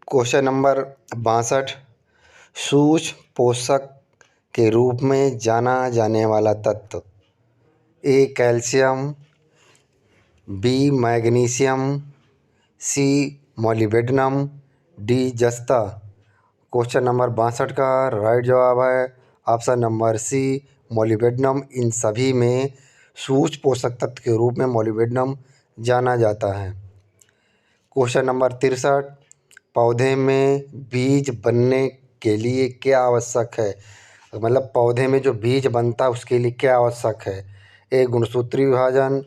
Question number 62। सूक्ष्म पोषक के रूप में जाना जाने वाला तत्व। A calcium, B magnesium, C molybdenum, D जस्ता। क्वेश्चन नंबर 62 का राइट जवाब है ऑप्शन नंबर सी मोलिब्डेनम। इन सभी में सूक्ष्म पोषक तत्व के रूप में मोलिब्डेनम जाना जाता है। Question number 63। पौधे में बीज बनने के लिए क्या आवश्यक है? मतलब पौधे में जो बीज बनता है उसके लिए क्या आवश्यक है? ए गुणसूत्री विभाजन,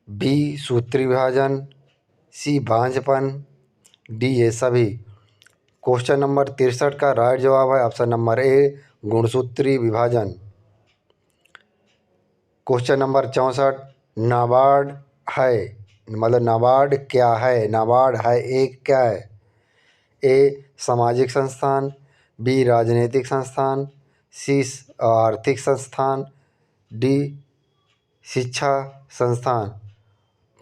बी सूत्री विभाजन, सी भांजपन, डी ये सभी। क्वेश्चन नंबर 63 का राइट जवाब है ऑप्शन नंबर ए गुणसूत्री विभाजन। Question number 64। नाबार्ड है, मतलब नाबार्ड क्या है? नाबार्ड है एक क्या है? ए सामाजिक संस्थान, बी राजनीतिक संस्थान, सी आर्थिक संस्थान, डी शिक्षा संस्थान।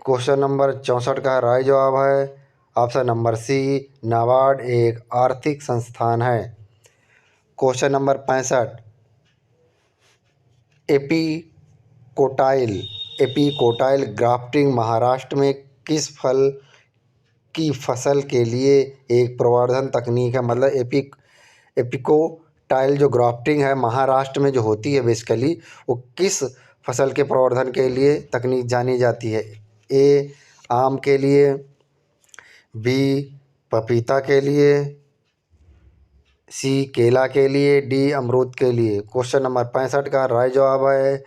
क्वेश्चन नंबर 64 का राइट जवाब है ऑप्शन नंबर सी नाबार्ड एक आर्थिक संस्थान है। Question number 65। एपीकोटाइल ग्राफ्टिंग महाराष्ट्र में किस फल की फसल के लिए एक प्रवर्धन तकनीक है? मतलब एपिकोटाइल जो ग्राफ्टिंग है महाराष्ट्र में जो होती है बेसिकली वो किस फसल के प्रवर्धन के लिए तकनीक जानी जाती है? ए आम के लिए, बी पपीता के लिए, सी केला के लिए, डी अमरूद के लिए। क्वेश्चन नंबर 65 का राइट जवाब है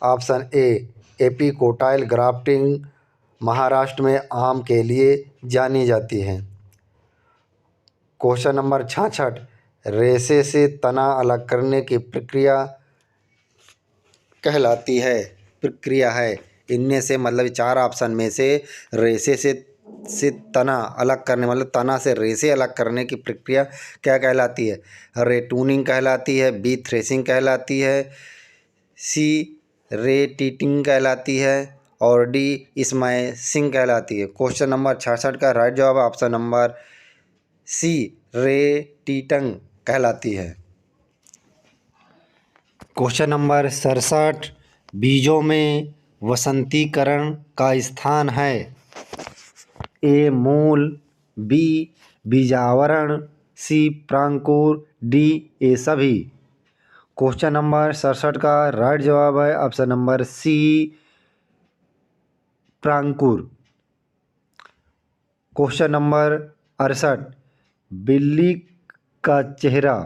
option A epicotyl grafting Maharashtra में आम के लिए जानी जाती है। Question number 66। रेशे से तना अलग करने की प्रक्रिया कहलाती है? प्रक्रिया है इनमें से, मतलब चार ऑप्शन में से रेशे से तना अलग करने, मतलब तना से रेशे अलग करने की प्रक्रिया क्या कहलाती है? रेटूनिंग कहलाती है, बी थ्रेसिंग कहलाती है, सी रेटीटिंग कहलाती है और डी स्मैशिंग कहलाती है। क्वेश्चन नंबर 66 का राइट जवाब ऑप्शन नंबर सी रेटीटिंग कहलाती है। Question number 67। बीजों में वसंतीकरण का स्थान है? ए मूल, बी बीजावरण, सी प्रांकुर, डी ये सभी। क्वेश्चन नंबर 67 का राइट जवाब है ऑप्शन नंबर सी प्रांकुर। Question number 68। बिल्ली का चेहरा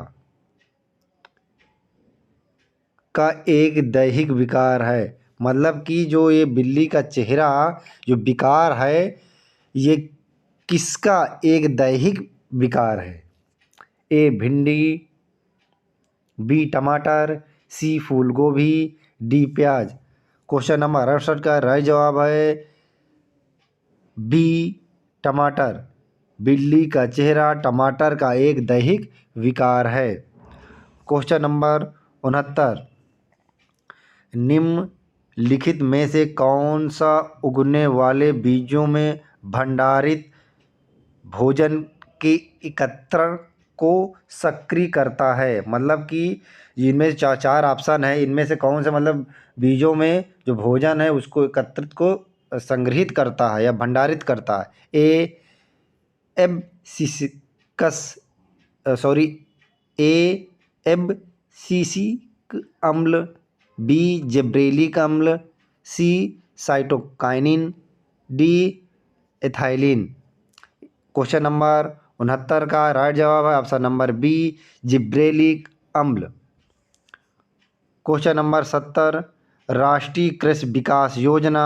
का एक दैहिक विकार है? मतलब कि जो ये बिल्ली का चेहरा जो विकार है ये किसका एक दैहिक विकार है? ए भिंडी, बी टमाटर, सी फूल गोभी, डी प्याज। क्वेश्चन नंबर 68 का राइट जवाब है बी टमाटर। बिल्ली का चेहरा टमाटर का एक दैहिक विकार है। Question number 69। निम्नलिखित में से कौन सा उगने वाले बीजों में भंडारित भोजन के एकत्रण को सक्रिय करता है? मतलब कि इनमें चार ऑप्शन है, इनमें से कौन से मतलब बीजों में जो भोजन है उसको एकत्रित को संग्रहित करता है या भंडारित करता है? A abscisic sorry A abscisic अम्ल, बी जिब्रेलिक अम्ल, C cytokinin, D ethylene. Question number 69 का राइट जवाब है ऑप्शन नंबर बी जिब्रेलिक अम्ल। Question number 70। राष्ट्रीय कृषि विकास योजना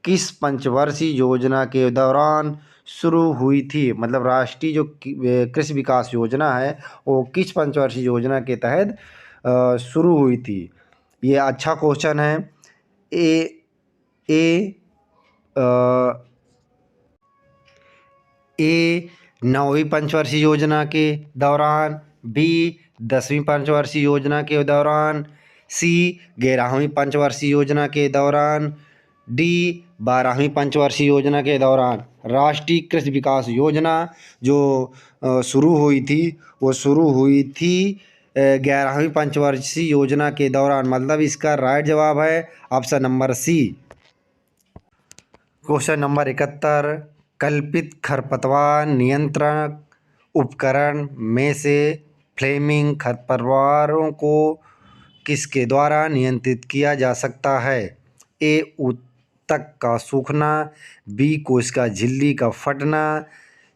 किस पंचवर्षीय योजना के दौरान शुरू हुई थी? मतलब राष्ट्रीय जो कृषि विकास योजना है वो किस पंचवर्षीय योजना के तहत शुरू हुई थी? ये अच्छा क्वेश्चन है। ए 9वीं पंचवर्षीय योजना के दौरान, बी 10वीं पंचवर्षीय योजना के दौरान, सी 11वीं पंचवर्षीय योजना के दौरान, डी 12वीं पंचवर्षीय योजना के दौरान। राष्ट्रीय कृषि विकास योजना जो शुरू हुई थी वो शुरू हुई थी 11वीं पंचवर्षीय योजना के दौरान, मतलब इसका राइट जवाब है option number C. Question number 71, कल्पित खरपतवार नियंत्रण उपकरण में से फ्लेमिंग खरपतवारों को किसके द्वारा नियंत्रित किया जा सकता है? ए ऊतक का सूखना, बी कोशिका झिल्ली का फटना,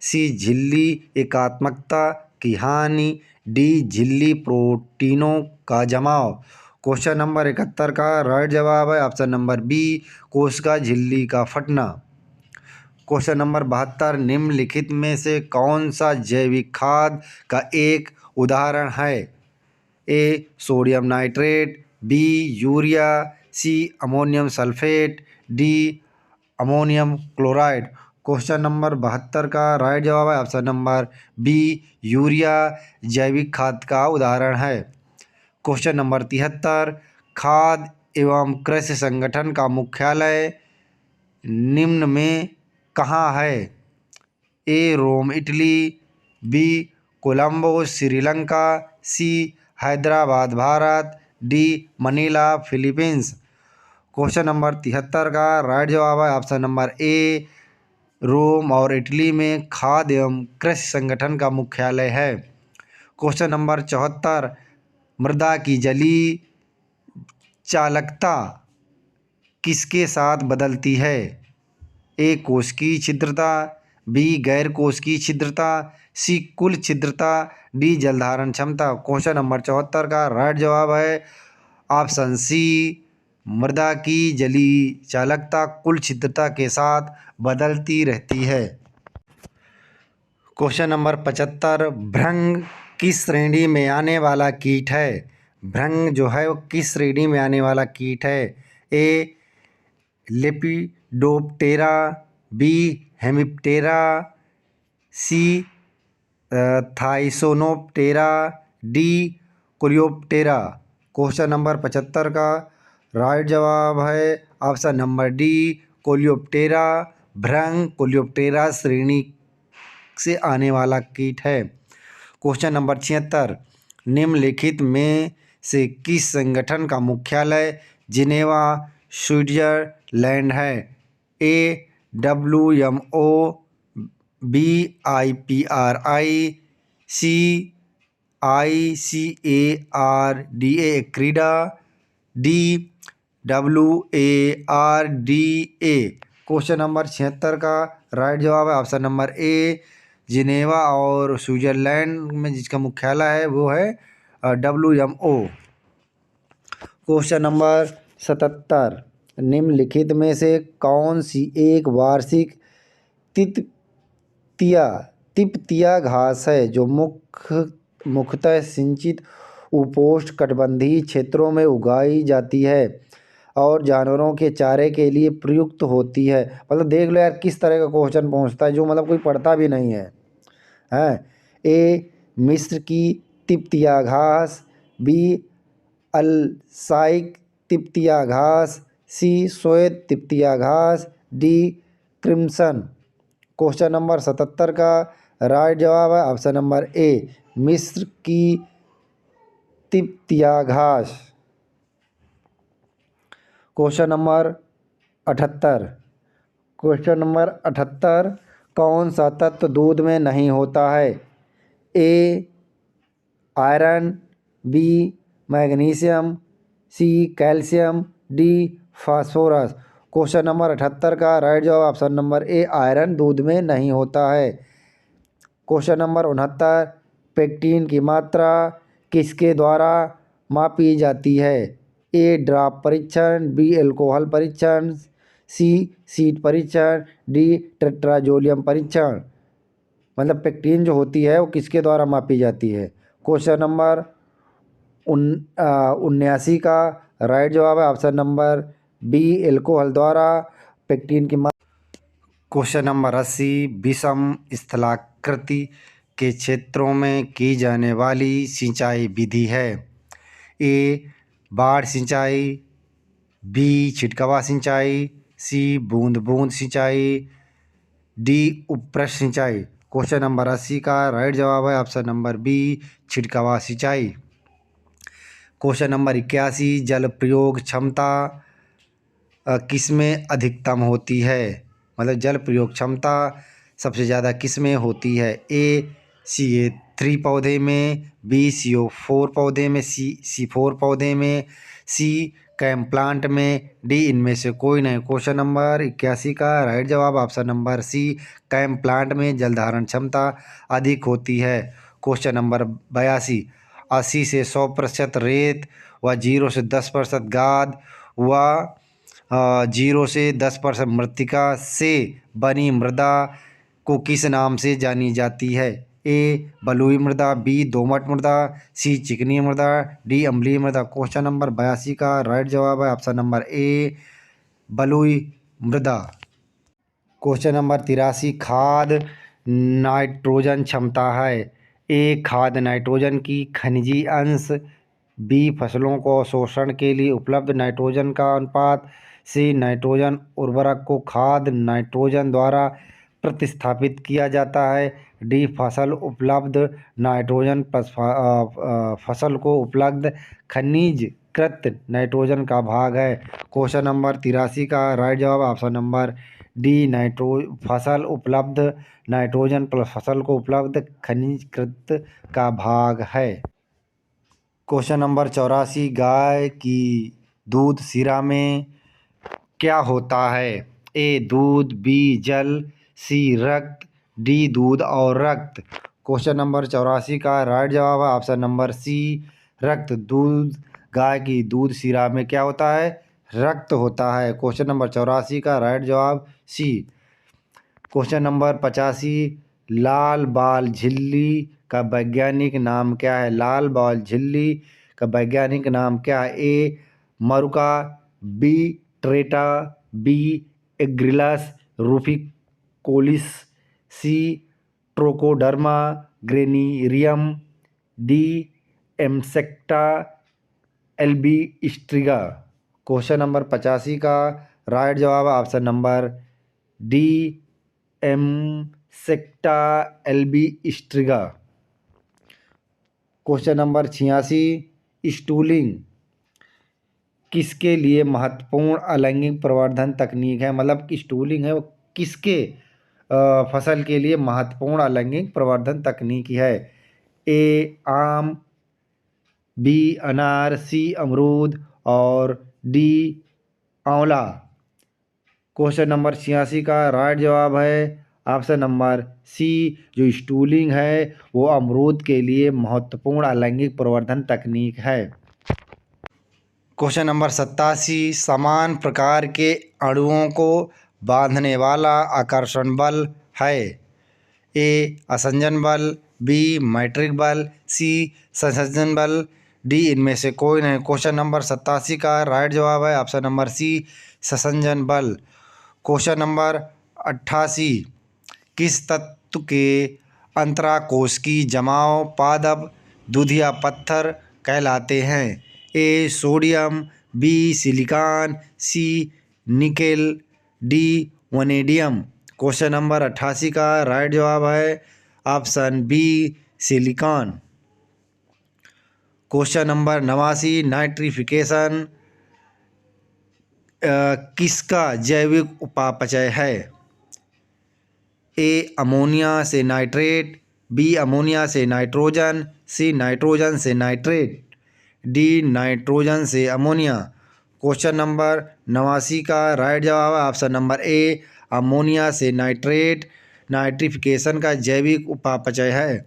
सी झिल्ली एकात्मकता की हानि, डी झिल्ली प्रोटीनों का जमाव। क्वेश्चन नंबर 71 का राइट जवाब है ऑप्शन नंबर बी, कोशिका झिल्ली का फटना। क्वेश्चन नंबर 72, निम्नलिखित में से कौन सा जैविक खाद का एक उदाहरण है? A sodium nitrate, B urea, C ammonium sulphate, D ammonium chloride. Question number 72 का राइट जवाब है ऑप्शन नंबर बी, यूरिया जैविक खाद का उदाहरण है। क्वेश्चन नंबर 73, खाद्य एवं कृषि संगठन का मुख्यालय निम्न में कहाँ है? A Rome Italy, B Colombo Sri Lanka, C Hyderabad Bharat, D Manila Philippines. Question number 73 का राइट जवाब है ऑप्शन नंबर ए, रोम और इटली में खाद्य एवं कृषि संगठन का मुख्यालय है। क्वेश्चन नंबर 74, मृदा की जलीय चालकता किसके साथ बदलती है? ए कोशिकीय छिद्रता, बी गैर कोशिकीय छिद्रता, सी कुल छिद्रता, डी जलधारण क्षमता। क्वेश्चन नंबर 74 का राइट जवाब है ऑप्शन सी, मृदा की जलीय चालकता कुल छिद्रता के साथ बदलती रहती है। क्वेश्चन नंबर 75, भृंग किस श्रेणी में आने वाला कीट है? भृंग जो है वो किस श्रेणी में आने वाला कीट है? ए लेपिडोप्टेरा, बी हेमिप्टेरा, सी थाइसोनोप्टेरा, डी कोलियोप्टेरा। क्वेश्चन नंबर 75 का राइट जवाब है ऑप्शन नंबर डी, कोलियोप्टेरा। भृंग कोलियोप्टेरा श्रेणी से आने वाला कीट है। क्वेश्चन नंबर 76, निम्नलिखित में से किस संगठन का मुख्यालय जिनेवा स्विट्जरलैंड है? ए WMO, बी IPRI, सी ICARDA क्रीडा, डी WARDA। क्वेश्चन नंबर 76 का राइट जवाब है ऑप्शन नंबर ए, जिनेवा और स्विट्जरलैंड में जिसका मुख्यालय है वो है WMO। क्वेश्चन नंबर 77, निम्नलिखित में से कौन सी एक वार्षिक तिपतिया घास है जो मुख्यतः सिंचित उपोष्णकटिबंधीय क्षेत्रों में उगाई जाती है और जानवरों के चारे के लिए प्रयुक्त होती है? मतलब देख लो यार किस तरह का क्वेश्चन पहुंचता है जो मतलब कोई पढ़ता भी नहीं है। ए मिस्र की तिपतिया घास, बी अलसाइक तिपतिया घास, सी श्वेत तिपतिया घास, डी क्रिम्सन। क्वेश्चन नंबर 77 का राइट जवाब है ऑप्शन नंबर ए, मिस्र की तिपतिया घास। क्वेश्चन नंबर 78, क्वेश्चन नंबर 78, कौन सा तत्व दूध में नहीं होता है? A iron, B magnesium, C calcium, D phosphorus. Question number 78 का राइट जवाब ऑप्शन नंबर ए, आयरन दूध में नहीं होता है। क्वेश्चन नंबर 69, पेक्टिन की मात्रा किसके द्वारा मापी जाती है? ए ड्रॉप परीक्षण, बी एल्कोहल परीक्षण, सी शीट परीक्षण, डी टेट्राजोलियम परीक्षण। मतलब पेक्टिन जो होती है वो किसके द्वारा मापी जाती है? क्वेश्चन नंबर 79 का राइट जवाब है ऑप्शन नंबर बी, एल्कोहल द्वारा पेक्टिन की क्वेश्चन नंबर 80, विषम स्थलाकृति के क्षेत्रों में की जाने वाली सिंचाई विधि है? ए बाढ़ सिंचाई, बी छिटकवा सिंचाई, सी बूंद बूंद सिंचाई, डी उपपृष्ठ सिंचाई। क्वेश्चन नंबर 80 का राइट जवाब है ऑप्शन नंबर बी छिड़कावा सिंचाई। क्वेश्चन नंबर 81 जल प्रयोग क्षमता किसमें अधिकतम होती है, मतलब जल प्रयोग क्षमता सबसे ज़्यादा किसमें होती है। ए CA3 पौधे में, बी CO4 पौधे में, C4 पौधे में, सी कैम प्लांट में, डी इनमें से कोई नहीं। क्वेश्चन नंबर 81 का राइट जवाब option number C CAM plant में जल धारण क्षमता अधिक होती है। क्वेश्चन नंबर 82 80 से 100% रेत व 0 से 10% गाद व 0 से 10% मृत्तिका से बनी मृदा को किस नाम से जानी जाती है। ए बलुई मृदा, बी दोमट मृदा, सी चिकनी मृदा, डी अम्लीय मृदा। क्वेश्चन नंबर 82 का राइट जवाब है ऑप्शन नंबर ए बलुई मृदा। क्वेश्चन नंबर 83 खाद नाइट्रोजन क्षमता है। ए खाद नाइट्रोजन की खनिजी अंश, बी फसलों को शोषण के लिए उपलब्ध नाइट्रोजन का अनुपात, सी नाइट्रोजन उर्वरक को खाद नाइट्रोजन द्वारा प्रतिस्थापित किया जाता है, डी फसल उपलब्ध नाइट्रोजन फसल को उपलब्ध खनिजकृत नाइट्रोजन का भाग है। क्वेश्चन नंबर 83 का राइट जवाब ऑप्शन नंबर डी फसल उपलब्ध नाइट्रोजन प्लस फसल को उपलब्ध खनिजकृत का भाग है। क्वेश्चन नंबर 84 गाय की दूध शिरा में क्या होता है। ए दूध, बी जल, सी रक्त, डी दूध और रक्त। क्वेश्चन नंबर 84 का राइट जवाब है ऑप्शन नंबर सी रक्त। दूध गाय की दूध शिरा में क्या होता है, रक्त होता है। क्वेश्चन नंबर 84 का राइट जवाब सी। क्वेश्चन नंबर 85 लाल बाल झिल्ली का वैज्ञानिक नाम क्या है। लाल बाल झिल्ली का वैज्ञानिक नाम क्या है। ए मरुका, बी ट्रेटा, B Agrilus ruficollis, C Trichoderma ग्रेनिरियम, D Amsacta albistriga. Question number 85 का राइट जवाब option number D Amsacta albistriga. Question number 86 stooling किसके लिए महत्वपूर्ण अलैंगिक प्रवर्धन तकनीक है, मतलब कि स्टूलिंग है वो किसके फसल के लिए महत्वपूर्ण अलैंगिक प्रवर्धन तकनीक है। ए आम, बी अनार, सी अमरूद और डी आंवला। क्वेश्चन नंबर 86 का राइट जवाब है ऑप्शन नंबर सी जो स्टूलिंग है वो अमरूद के लिए महत्वपूर्ण अलैंगिक प्रवर्धन तकनीक है। क्वेश्चन नंबर 87 समान प्रकार के अणुओं को बांधने वाला आकर्षण बल है। ए असंजन बल, बी मैट्रिक बल, सी संसंजन बल, डी इनमें से कोई नहीं। क्वेश्चन नंबर 87 का राइट जवाब है ऑप्शन नंबर सी संसंजन बल। क्वेश्चन नंबर 88 किस तत्व के अंतराकोश की जमाव पादप दूधिया पत्थर कहलाते हैं। A sodium, B silicon, C nickel, D vanadium. Question number 88 का राइट जवाब है option B silicon. Question number 89 nitrification किसका जैविक उपापचय है। ए अमोनिया से नाइट्रेट, बी अमोनिया से नाइट्रोजन, सी नाइट्रोजन से नाइट्रेट, डी नाइट्रोजन से अमोनिया। क्वेश्चन नंबर 89 का राइट जवाब है ऑप्शन नंबर ए अमोनिया से नाइट्रेट नाइट्रिफिकेशन का जैविक उपापचय है।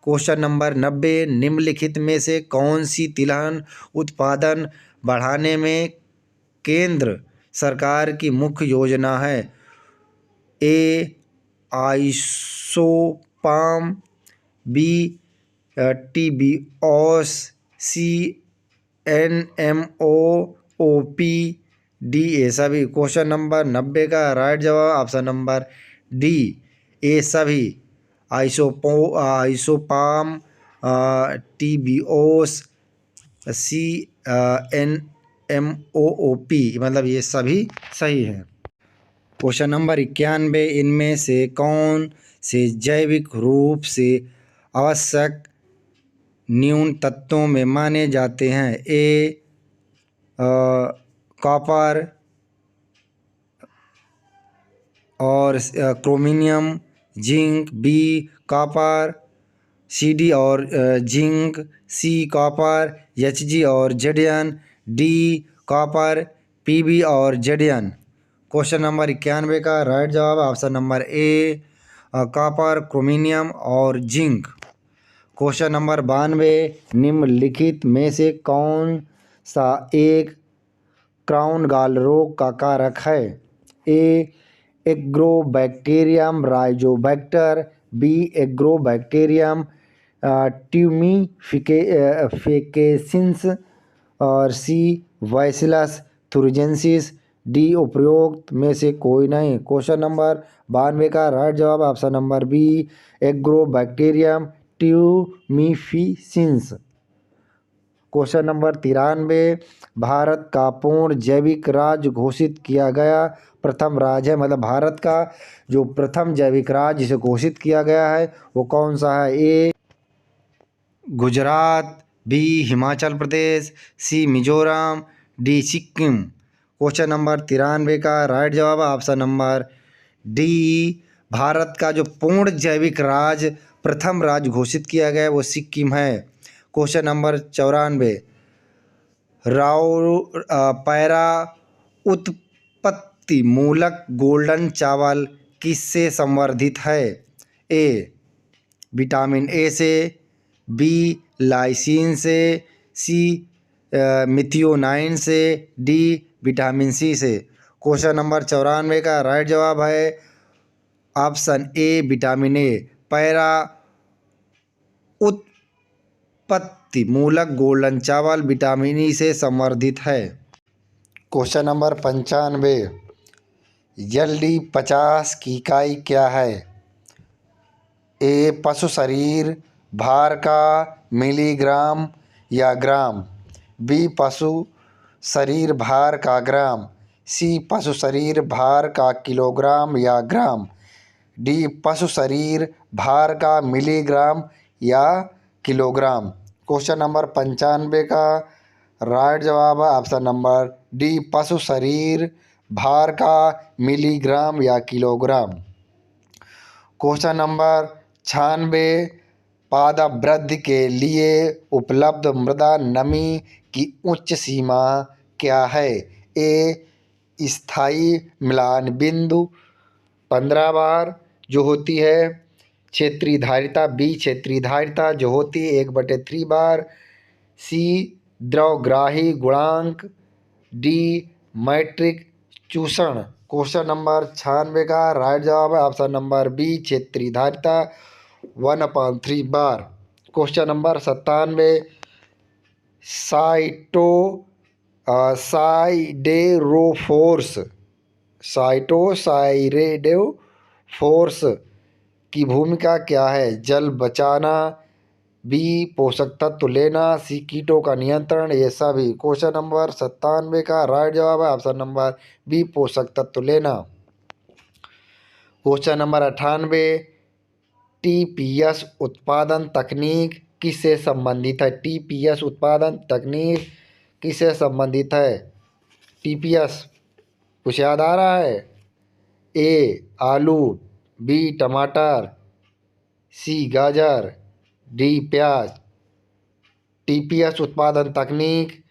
क्वेश्चन नंबर 90 निम्नलिखित में से कौन सी तिलहन उत्पादन बढ़ाने में केंद्र सरकार की मुख्य योजना है। A ISOPOM, B TBOS, C NMOOP, D A सभी। क्वेश्चन नंबर 90 का राइट जवाब ऑप्शन नंबर डी ए सभी। आइसोपाम, TBOS, CNMOOP मतलब ये सभी सही हैं। क्वेश्चन नंबर 91, इनमें से कौन से जैविक रूप से आवश्यक न्यून तत्वों में माने जाते हैं? ए कॉपर और chromium, zinc, B copper, C D और zinc, C copper, H G और Z N, D copper, P B और जेडन। क्वेश्चन नंबर 91 का राइट जवाब option number A copper, chromium और जिंक। क्वेश्चन नंबर 92, निम्नलिखित में से कौन सा एक क्राउन गॉल रोग का कारक है? ए एग्रोबैक्टीरियम राइजोबैक्टर, बी एग्रोबैक्टीरियम ट्यूमिफिकेसिंस और सी बैसिलस thuringiensis, डी उपरोक्त में से कोई नहीं। क्वेश्चन नंबर 92 का राइट जवाब option number B Agrobacterium tumefaciens. Question number 93, Bharat का पूर्ण जैविक राज्य घोषित किया गया प्रथम राज्य है, मतलब भारत का जो प्रथम जैविक राज्य जिसे घोषित किया गया है वो कौन सा है? A Gujarat, B Himachal Pradesh, C Mizoram, D Sikkim. Question number 93 का राइट जवाब ऑप्शन नंबर डी भारत का जो पूर्ण जैविक राज्य प्रथम राज्य घोषित किया गया है वो सिक्किम है। क्वेश्चन नंबर 94, पैरा उत्पत्ति मूलक गोल्डन चावल किससे संवर्धित है? ए विटामिन ए से, बी लाइसिन से, सी मिथियोनाइन से, डी विटामिन सी से। क्वेश्चन नंबर 94 का राइट जवाब है option A vitamin A. Para उत्पत्ति मूलक गोल्डन चावल विटामिन ई से संवर्धित है। क्वेश्चन नंबर 95, LD50 की इकाई क्या है? ए पशु शरीर भार का मिलीग्राम या ग्राम, बी पशु शरीर भार का ग्राम, सी पशु शरीर भार का किलोग्राम या ग्राम, डी पशु शरीर भार का मिलीग्राम या किलोग्राम। क्वेश्चन नंबर 95 का राइट जवाब है ऑप्शन नंबर डी पशु शरीर भार का मिलीग्राम या किलोग्राम। क्वेश्चन नंबर 96, पादप के लिए उपलब्ध मृदा नमी की उच्च सीमा क्या है? ए स्थायी मिलान बिंदु 15 बार जो होती है, क्षेत्रीय धारिता, बी क्षेत्रीय धारिता जो होती है 1/3 बार, सी द्रवग्राही गुणांक, डी मैट्रिक चूषण। क्वेश्चन नंबर 96 का राइट जवाब है ऑप्शन नंबर बी क्षेत्रीय धारिता 1/3 बार। क्वेश्चन नंबर 97, साइटोसाइरेडोफोर्स की भूमिका क्या है? जल बचाना, बी पोषक तत्व लेना, सी कीटों का नियंत्रण, ये सभी। क्वेश्चन नंबर 97 का राइट जवाब है ऑप्शन नंबर बी पोषक तत्व लेना। क्वेश्चन नंबर 98, TPS उत्पादन तकनीक किससे संबंधित है? TPS उत्पादन तकनीक किससे संबंधित है? TPS कुछ याद आ रहा है? ए आलू, बी टमाटर, सी गाजर, डी प्याज। TPS उत्पादन तकनीक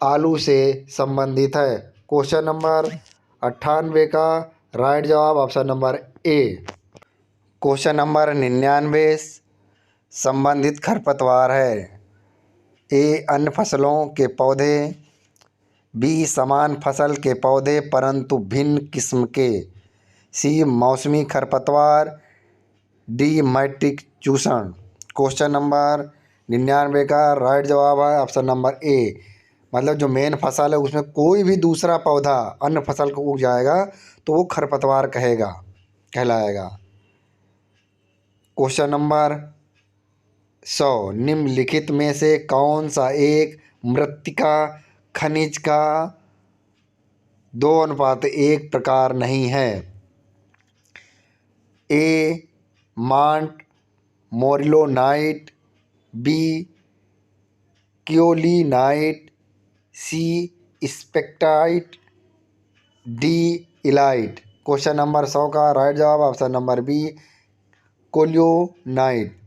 आलू से संबंधित है। क्वेश्चन नंबर 98 का राइट जवाब ऑप्शन नंबर ए। क्वेश्चन नंबर 99, संबंधित खरपतवार है। ए अन्य फसलों के पौधे, बी समान फसल के पौधे परंतु भिन्न किस्म के, सी मौसमी खरपतवार, डी मैट्रिक चूषण। क्वेश्चन नंबर 99 का राइट जवाब है ऑप्शन नंबर ए, मतलब जो मेन फसल है उसमें कोई भी दूसरा पौधा अन्य फसल को उग जाएगा तो वो खरपतवार कहलाएगा। क्वेश्चन नंबर 100, निम्नलिखित में से कौन सा एक मृत्तिका खनिज का 2:1 प्रकार नहीं है। A montmorillonite, B kaolinite, C smectite, D illite. Question number 100 का राइट जवाब option number B kaolinite.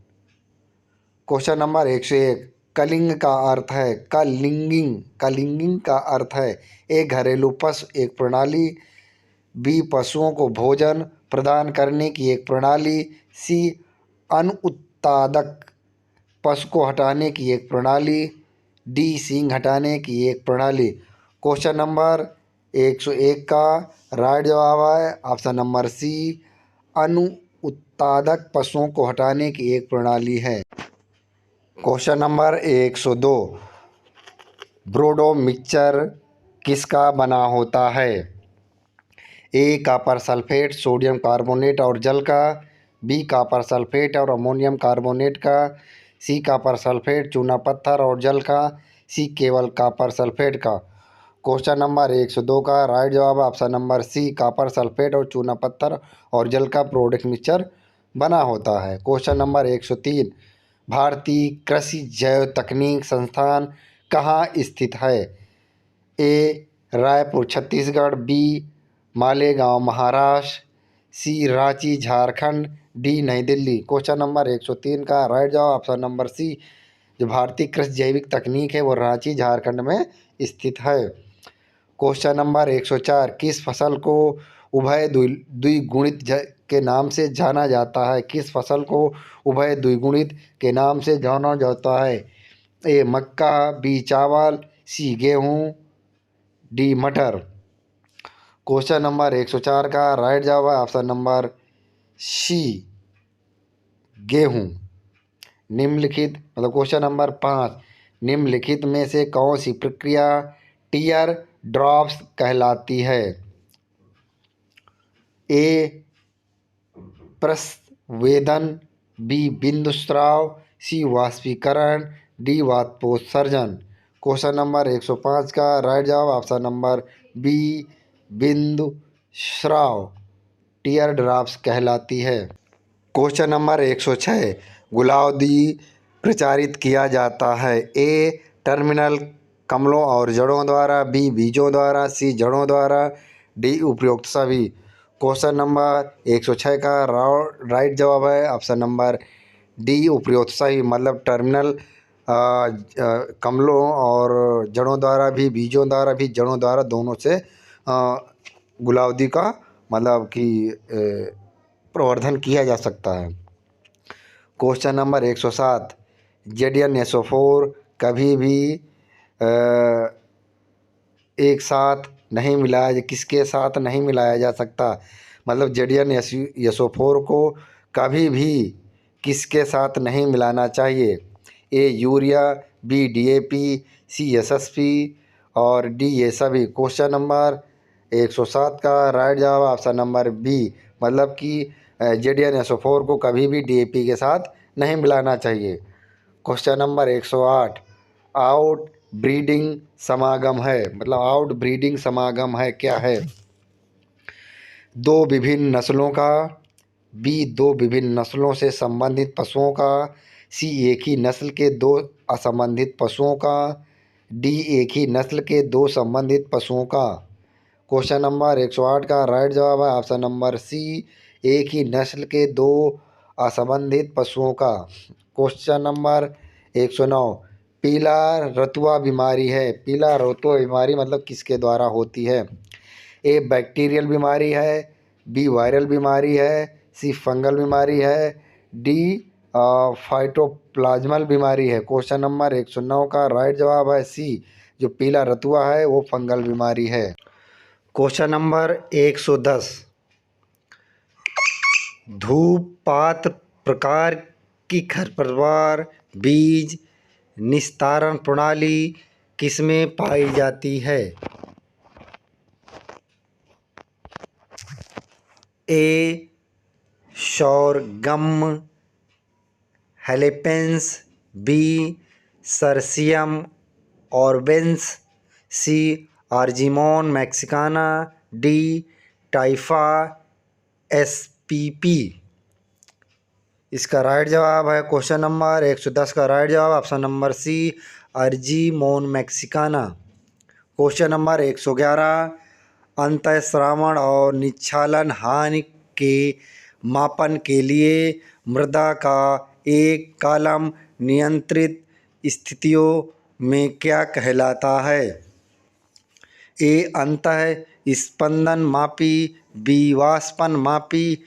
Question number 101 culling का अर्थ है कलिंगिंग का अर्थ है एक घरेलू पशु एक प्रणाली, बी पशुओं को भोजन प्रदान करने की एक प्रणाली, सी अनुत्पादक पशु को हटाने की एक प्रणाली, डी सींग हटाने की एक प्रणाली। क्वेश्चन नंबर 101 का राइट जवाब है ऑप्शन नंबर सी अनुत्पादक पशुओं को हटाने की एक प्रणाली है। क्वेश्चन नंबर 102 ब्रोडो मिक्सचर किसका बना होता है? ए कॉपर सल्फेट सोडियम कार्बोनेट और जल का, बी कॉपर सल्फेट और अमोनियम कार्बोनेट का, सी कॉपर सल्फेट चूना पत्थर और जल का, सी केवल कॉपर सल्फेट का। क्वेश्चन नंबर 102 का राइट जवाब option number C copper sulphate और चूना पत्थर और जल का प्रोडक्ट मिक्सचर बना होता है। क्वेश्चन नंबर 103 भारतीय कृषि जैव तकनीक संस्थान कहाँ स्थित है? ए रायपुर छत्तीसगढ़, बी मालेगांव महाराष्ट्र, सी रांची झारखंड, डी नई दिल्ली। क्वेश्चन नंबर 103 का राइट जवाब ऑप्शन नंबर सी जो भारतीय कृषि जैविक तकनीक है वो रांची झारखंड में स्थित है। क्वेश्चन नंबर 104 किस फसल को उभय द्विगुणित के नाम से जाना जाता है? किस फसल को उभय द्विगुणित के नाम से जाना जाता है? ए मक्का, बी चावल, सी गेहूँ, डी मटर। क्वेश्चन नंबर 104 का राइट जवाब है ऑप्शन नंबर सी गेहूँ। निम्नलिखित क्वेश्चन नंबर 5 निम्नलिखित में से कौन सी प्रक्रिया टीयर ड्रॉप्स कहलाती है? ए प्रस्वेदन, बी बिंदुस्राव, सी वाष्पीकरण, डी वाष्पोत्सर्जन। क्वेश्चन नंबर 105 का राइट जवाब ऑप्शन नंबर बी बिंदुस्राव टीयर ड्रॉप्स कहलाती है। क्वेश्चन नंबर 106 गुलाउदी प्रचारित किया जाता है? ए टर्मिनल कमलों और जड़ों द्वारा, बी बीजों द्वारा, सी जड़ों द्वारा, डी उपरोक्त सभी। क्वेश्चन नंबर 106 का राइट जवाब है ऑप्शन नंबर डी उपरोक्त सभी मतलब टर्मिनल कमलों और जड़ों द्वारा भी बीजों द्वारा भी जड़ों द्वारा दोनों से गुलाउदी का मतलब कि प्रवर्धन किया जा सकता है। क्वेश्चन नंबर 107 ZnSO4 कभी भी एक साथ नहीं मिलाया किसके साथ नहीं मिलाया जा सकता? मतलब ZnSO4 को कभी भी किसके साथ नहीं मिलाना चाहिए? A urea, B DAP, C SSP और डी ये सभी। क्वेश्चन नंबर 107 का राइट जवाब ऑप्शन नंबर बी मतलब कि ZnSO4 को कभी भी DAP के साथ नहीं मिलाना चाहिए। क्वेश्चन नंबर 108 आउट ब्रीडिंग समागम है मतलब आउट ब्रीडिंग समागम है क्या है? दो विभिन्न नस्लों का, बी दो विभिन्न नस्लों से संबंधित पशुओं का, सी एक ही नस्ल के दो असंबंधित पशुओं का, डी एक ही नस्ल के दो संबंधित पशुओं का। क्वेश्चन नंबर 108 का राइट जवाब है ऑप्शन नंबर सी एक ही नस्ल के दो असंबंधित पशुओं का। क्वेश्चन नंबर 109 पीला रतुआ बीमारी है। पीला रतुआ बीमारी मतलब किसके द्वारा होती है? ए बैक्टीरियल बीमारी है, बी वायरल बीमारी है, सी फंगल बीमारी है, डी फाइटोप्लाज्मल बीमारी है। क्वेश्चन नंबर 109 का राइट जवाब है सी जो पीला रतुआ है वो फंगल बीमारी है। क्वेश्चन नंबर 110 धूप पात प्रकार की खरपतवार बीज निस्तारण प्रणाली किसमें पाई जाती है? A Sorghum halepense, B Cirsium arvense, C Argemone mexicana, D Typha SPP. इसका राइट जवाब है क्वेश्चन नंबर 110 का राइट जवाब option number C, Argemone mexicana. Question number 111, अंतःस्रावण और निच्छालन हानि के मापन के लिए मृदा का एक कॉलम नियंत्रित स्थितियों में क्या कहलाता है? ए अंतः स्पंदन मापी, बी वाष्पन मापी,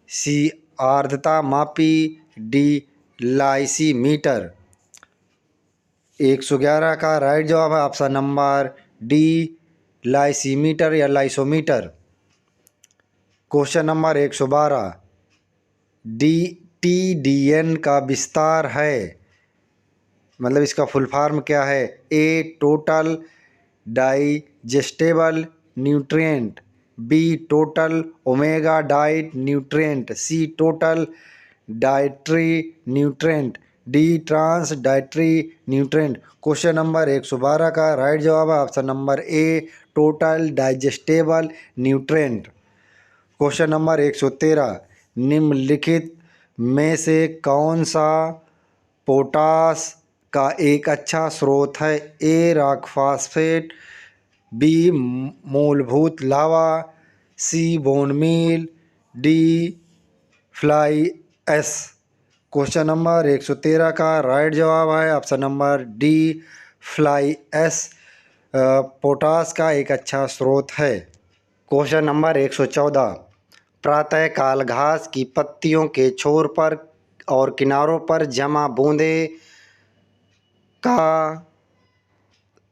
सी आर्द्रता मापी, डी लाइसीमीटर। 111 का राइट जवाब है ऑप्शन नंबर डी, लाइसीमीटर या लाइसोमीटर। क्वेश्चन नंबर 112, TDN का विस्तार है, मतलब इसका फुल फॉर्म क्या है? A total digestible nutrient, B total omega diet nutrient, C total dietary nutrient, D trans dietary nutrient. Question number 112 का राइट जवाब है option number A, total digestible nutrient. Question number 113, निम्नलिखित में से कौन सा पोटास का एक अच्छा स्रोत है? ए रॉक फास्फेट, बी मूलभूत लावा, C bone meal, D fly ash. Question number 113 का राइट जवाब है option number D, fly ash potash का एक अच्छा स्रोत है। क्वेश्चन नंबर 114, प्रातःकाल घास की पत्तियों के छोर पर और किनारों पर जमा बूंदें का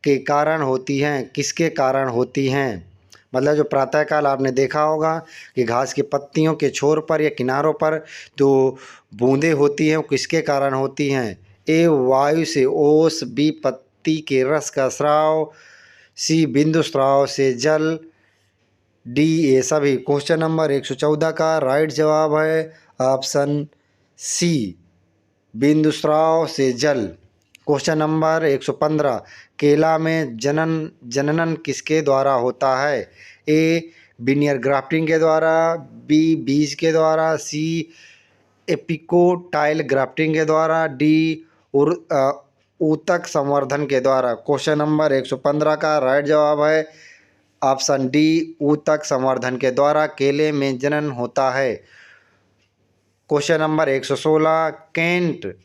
के कारण होती हैं, किसके कारण होती हैं? मतलब जो प्रातःकाल आपने देखा होगा कि घास की पत्तियों के छोर पर या किनारों पर जो बूंदें होती हैं वो किसके कारण होती हैं? ए वायु से ओस, बी पत्ती के रस का स्राव, सी बिंदु स्राव से जल, डी ये सभी। क्वेश्चन नंबर 114 का राइट जवाब है ऑप्शन सी, बिंदु स्राव से जल। क्वेश्चन नंबर 115, केला में जननन किसके द्वारा होता है? ए बिनियर ग्राफ्टिंग के द्वारा, बी बीज के द्वारा, सी एपिकोटाइल ग्राफ्टिंग के द्वारा, डी ऊतक संवर्धन के द्वारा। क्वेश्चन नंबर 115 का राइट जवाब है ऑप्शन डी, ऊतक संवर्धन के द्वारा केले में जनन होता है। क्वेश्चन नंबर 116, केंट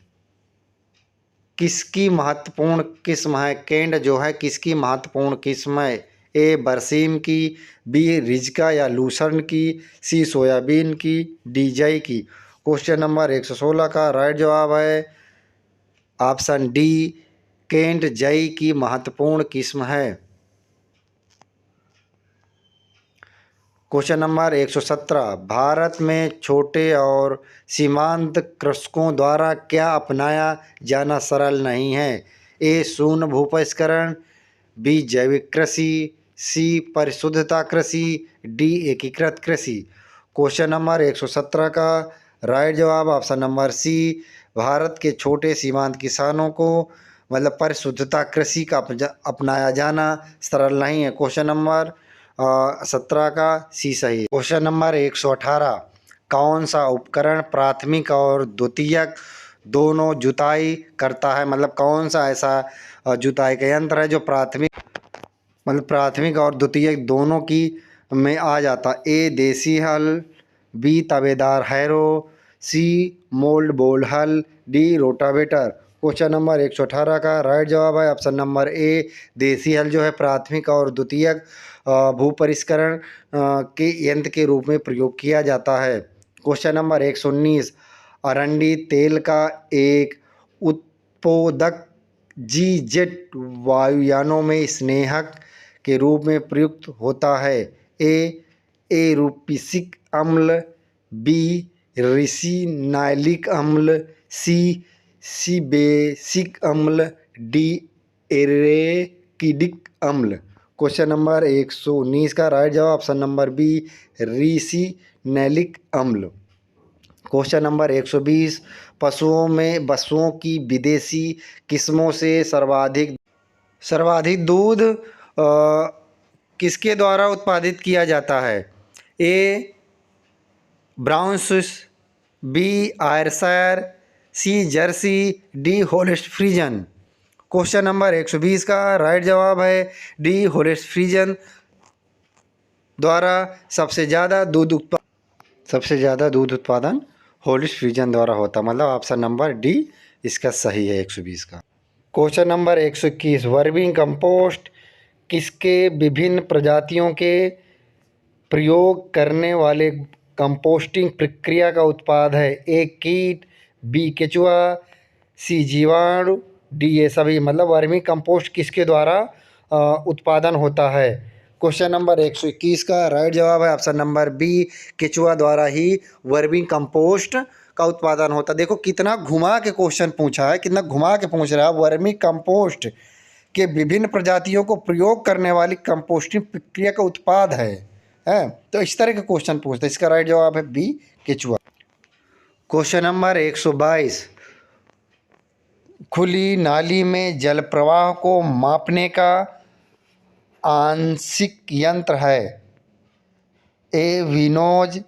किसकी महत्वपूर्ण किस्म है? केंट जो है किसकी महत्वपूर्ण किस्म है? ए बरसीम की, बी रिजका या लूसर्न की, सी सोयाबीन की, डी जई की। क्वेश्चन नंबर 116 का राइट जवाब है ऑप्शन डी, केंट जई की महत्वपूर्ण किस्म है। क्वेश्चन नंबर 117, भारत में छोटे और सीमांत कृषकों द्वारा क्या अपनाया जाना सरल नहीं है? ए शून्य भूपरिष्करण, बी जैविक कृषि, सी परिशुद्धता कृषि, डी एकीकृत कृषि। क्वेश्चन नंबर 117 का राइट जवाब ऑप्शन नंबर सी, भारत के छोटे सीमांत किसानों को मतलब परिशुद्धता कृषि का अपनाया जाना सरल नहीं है। क्वेश्चन नंबर 17 का सी सही। क्वेश्चन नंबर 118, कौन सा उपकरण प्राथमिक और द्वितीयक दोनों जुताई करता है? मतलब कौन सा ऐसा जुताई का यंत्र है जो प्राथमिक और द्वितीयक दोनों की में आ जाता? ए देसी हल, बी तबेदार हैरो, सी मोल्ड बोल हल, डी रोटावेटर। क्वेश्चन नंबर 118 का राइट जवाब है ऑप्शन नंबर ए, देसी हल जो है प्राथमिक और द्वितीयक भूपरिष्करण के यंत्र के रूप में प्रयोग किया जाता है। क्वेश्चन नंबर 119, अरंडी तेल का एक उत्पादक जी जेट वायुयानों में स्नेहक के रूप में प्रयुक्त होता है? ए एरूपिसिक अम्ल, बी रिसिनाइलिक अम्ल, सी सीबेसिक अम्ल, डी एरेकिडिक अम्ल। क्वेश्चन नंबर 119 का राइट जवाब ऑप्शन नंबर बी, रिसिनैलिक अम्ल। क्वेश्चन नंबर 120, पशुओं की विदेशी किस्मों से सर्वाधिक दूध किसके द्वारा उत्पादित किया जाता है? ए ब्राउन स्विस, बी आयरशायर, सी जर्सी, डी होलिस्ट फ्रीजन। क्वेश्चन नंबर 120 का राइट जवाब है डी होलिस्ट फ्रीजन द्वारा सबसे ज़्यादा दूध उत्पादन होलिस्ट फ्रीजन द्वारा होता, मतलब ऑप्शन नंबर डी इसका सही है 120 का। क्वेश्चन नंबर 121 वर्मी कंपोस्ट किसके विभिन्न प्रजातियों के प्रयोग करने वाले कंपोस्टिंग प्रक्रिया का उत्पाद है? ए कीट, बी केचुआ, सी जीवाणु, डी ये सभी। मतलब वर्मी कंपोस्ट किसके द्वारा उत्पादन होता है? क्वेश्चन नंबर 121 का राइट जवाब है ऑप्शन नंबर बी केचुआ द्वारा ही वर्मी कंपोस्ट का उत्पादन होता है। देखो कितना घुमा के क्वेश्चन पूछा है, कितना घुमा के पूछ रहा है। वर्मी कंपोस्ट के विभिन्न प्रजातियों को प्रयोग करने वाली कंपोस्टिंग प्रक्रिया का उत्पाद है तो इस तरह के क्वेश्चन पूछते हैं। इसका राइट जवाब है बी केचुआ। क्वेश्चन नंबर 122 खुली नाली में जल प्रवाह को मापने का आंशिक यंत्र है? ए विनोज,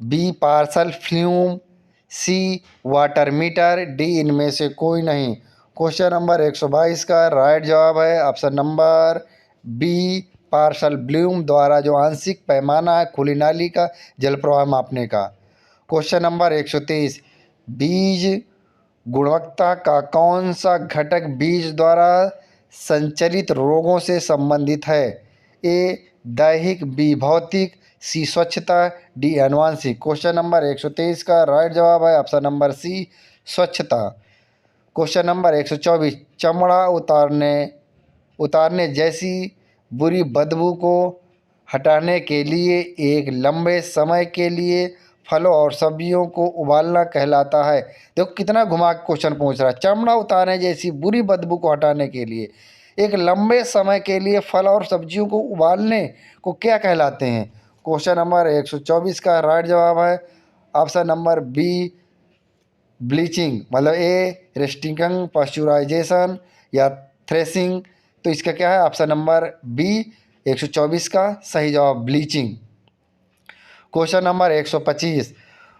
बी पार्सल फ्लूम, सी वाटर मीटर, डी इनमें से कोई नहीं। क्वेश्चन नंबर 122 का राइट जवाब है option number B parcel bloom द्वारा जो आंशिक पैमाना है खुली नाली का जल प्रवाह मापने का। क्वेश्चन नंबर 123 बीज गुणवत्ता का कौन सा घटक बीज द्वारा संचरित रोगों से संबंधित है? ए दैहिक, बी भौतिक, सी स्वच्छता, डी आनुवांशिक। क्वेश्चन नंबर 123 का राइट जवाब है ऑप्शन नंबर सी स्वच्छता। क्वेश्चन नंबर 124 चमड़ा उतारने जैसी बुरी बदबू को हटाने के लिए एक लंबे समय के लिए फलों और सब्जियों को उबालना कहलाता है। देखो कितना घुमा के क्वेश्चन पूछ रहा है। चमड़ा उतारने जैसी बुरी बदबू को हटाने के लिए एक लंबे समय के लिए फल और सब्जियों को उबालने को क्या कहलाते हैं? क्वेश्चन नंबर 124 का राइट जवाब है ऑप्शन नंबर बी ब्लीचिंग, मतलब ए रेस्टिंग, पास्चुराइजेशन या थ्रेसिंग। तो इसका क्या है ऑप्शन नंबर बी 124 का सही जवाब ब्लीचिंग। क्वेश्चन नंबर 125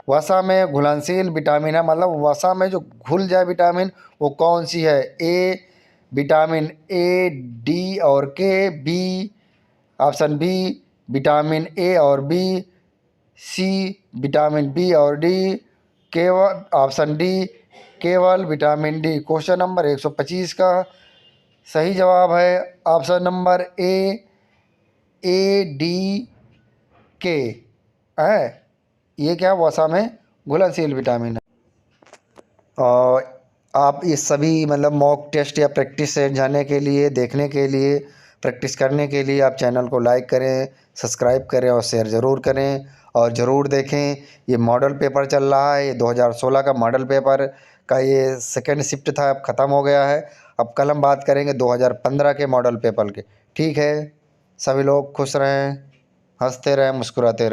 वसा में घुलनशील विटामिन है, मतलब वसा में जो घुल जाए विटामिन वो कौन सी है? ए विटामिन ए, डी और K, B option B vitamin A और बी, सी विटामिन बी और डी, केवल ऑप्शन डी केवल विटामिन डी। क्वेश्चन नंबर 125 का सही जवाब है ऑप्शन नंबर ए डी के है। ये क्या वसा में घुलनशील विटामिन है। और आप ये सभी मतलब मॉक टेस्ट या प्रैक्टिस सेट जाने के लिए, देखने के लिए, प्रैक्टिस करने के लिए आप चैनल को लाइक करें, सब्सक्राइब करें और शेयर ज़रूर करें और ज़रूर देखें। ये मॉडल पेपर चल रहा है, ये 2016 का मॉडल पेपर का ये सेकेंड शिफ्ट था, अब ख़त्म हो गया है। अब कल हम बात करेंगे 2015 के मॉडल पेपर के। ठीक है, सभी लोग खुश रहें, हंसते रहें, मुस्कुराते रहें।